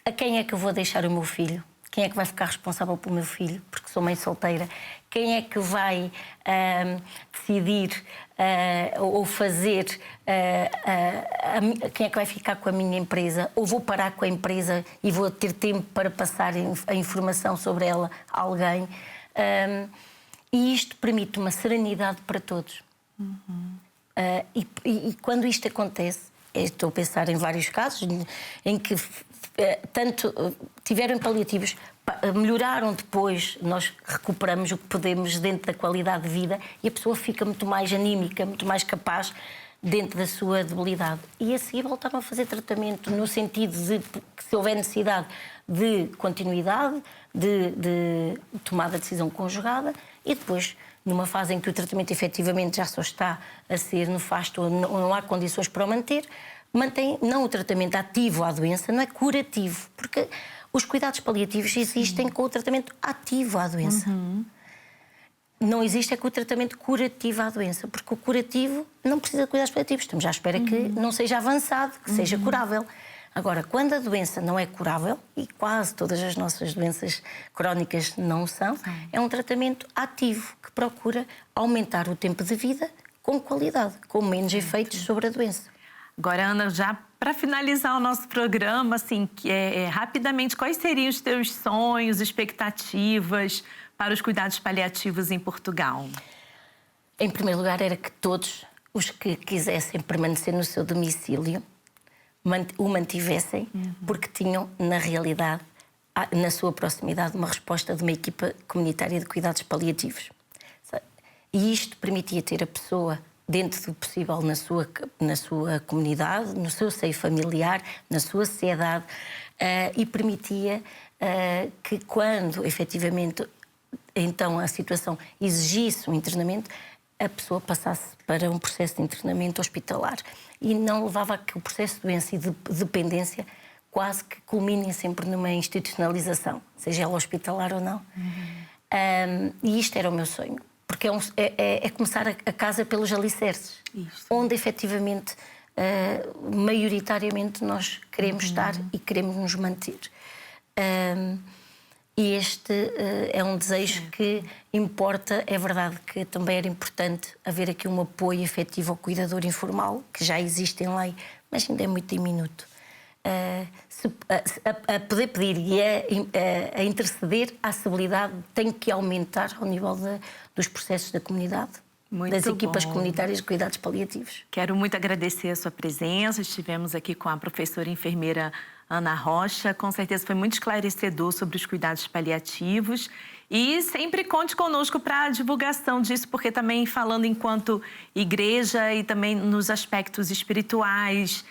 A quem é que eu vou deixar o meu filho? Quem é que vai ficar responsável pelo meu filho, porque sou mãe solteira? Quem é que vai decidir ou fazer... quem é que vai ficar com a minha empresa? Ou vou parar com a empresa e vou ter tempo para passar a informação sobre ela a alguém? E isto permite uma serenidade para todos. E quando isto acontece, estou a pensar em vários casos em que tanto tiveram paliativos, melhoraram depois, nós recuperamos o que podemos dentro da qualidade de vida e a pessoa fica muito mais anímica, muito mais capaz dentro da sua debilidade. E a seguir voltaram a fazer tratamento no sentido de que, se houver necessidade de continuidade, de tomada de decisão conjugada, e depois, numa fase em que o tratamento efetivamente já só está a ser nefasto ou não há condições para o manter, mantém não o tratamento ativo à doença, não é curativo, porque os cuidados paliativos existem com o tratamento ativo à doença. Não existe é com o tratamento curativo à doença, porque o curativo não precisa de cuidados paliativos. Estamos à espera que não seja avançado, que seja curável. Agora, quando a doença não é curável, e quase todas as nossas doenças crónicas não são, é um tratamento ativo que procura aumentar o tempo de vida com qualidade, com menos efeitos sobre a doença. Agora, Ana, já para finalizar o nosso programa, assim, rapidamente, quais seriam os teus sonhos, expectativas para os cuidados paliativos em Portugal? Em primeiro lugar, era que todos os que quisessem permanecer no seu domicílio o mantivessem, porque tinham, na realidade, na sua proximidade, uma resposta de uma equipa comunitária de cuidados paliativos. E isto permitia ter a pessoa dentro do possível na sua comunidade, no seu seio familiar, na sua sociedade, e permitia que, quando efetivamente então a situação exigisse um internamento, a pessoa passasse para um processo de internamento hospitalar e não levava a que o processo de doença e de dependência quase que culminem sempre numa institucionalização, seja ela hospitalar ou não. E isto era o meu sonho, porque é começar a casa pelos alicerces, onde efetivamente, maioritariamente, nós queremos estar e queremos nos manter. E este é um desejo que importa. É verdade que também era importante haver aqui um apoio efetivo ao cuidador informal, que já existe em lei, mas ainda é muito diminuto. A poder pedir e a interceder, a acessibilidade tem que aumentar ao nível dos processos da comunidade, das equipas comunitárias de cuidados paliativos. Quero muito agradecer a sua presença. Estivemos aqui com a professora enfermeira Ana Rocha. Com certeza foi muito esclarecedor sobre os cuidados paliativos. E sempre conte conosco para a divulgação disso, porque também falando enquanto igreja e também nos aspectos espirituais,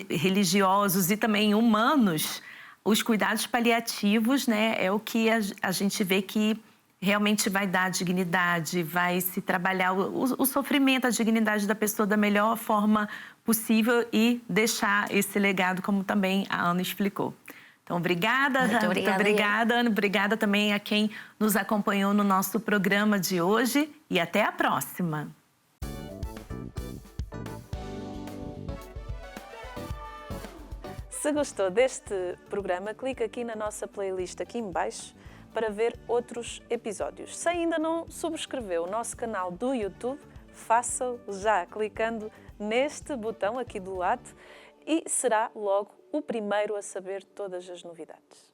religiosos e também humanos, os cuidados paliativos, né, é o que a gente vê que realmente vai dar dignidade, vai se trabalhar o sofrimento, a dignidade da pessoa da melhor forma possível e deixar esse legado, como também a Ana explicou. Então, obrigada. Muito obrigada, Ana. Obrigada também a quem nos acompanhou no nosso programa de hoje e até a próxima. Se gostou deste programa, clica aqui na nossa playlist aqui em baixo para ver outros episódios. Se ainda não subscreveu o nosso canal do YouTube, faça-o já clicando neste botão aqui do lado e será logo o primeiro a saber todas as novidades.